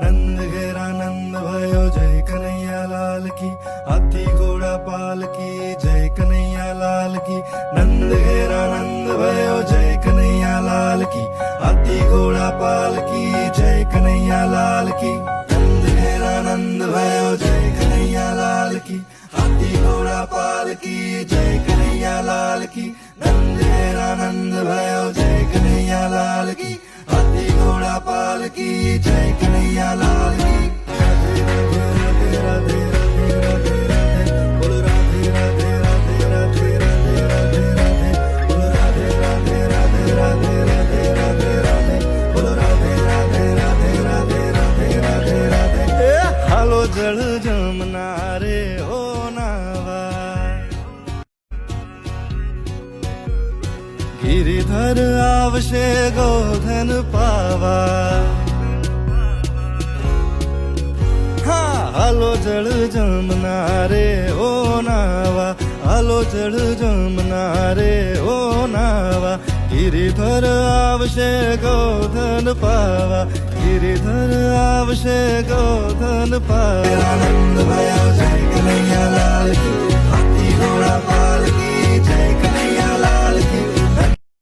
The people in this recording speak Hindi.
नंद घेरा नंद भयो जय कन्हैया लाल की, हाथी घोड़ा पाल की जय कन्हैया लाल की। नंद घेरा नंद भयो जय कन्हैया लाल की, हाथी घोड़ा पाल की जय कन्हैया लाल की। नंद घेरा नंद भयो जय कन्हैया लाल की, हाथी घोड़ा पाल की जय कन्हैया लाल की। नंद घेरा नंद भयो जय कन्हैया लाल की, हाथी घोड़ा पाल की जय कन्हैया लाल की। राधे राधे राधे राधे राधे बोलो राधे राधे राधे राधे राधे राधे राधे बोलो राधे राधे राधे राधे राधे राधे राधे बोलो राधे राधे राधे राधे राधे राधे राधे। हालो जल जमुना रे हो नावा, गिरिधर आवशे गोधन पावा। हालो जल जमुना रे ओ नावा, हालो जल जमुना रे ओ नावा। गिरिधर आवशे गोधन पावा, गिरिधर आवशे गोधन पावा। नंद भया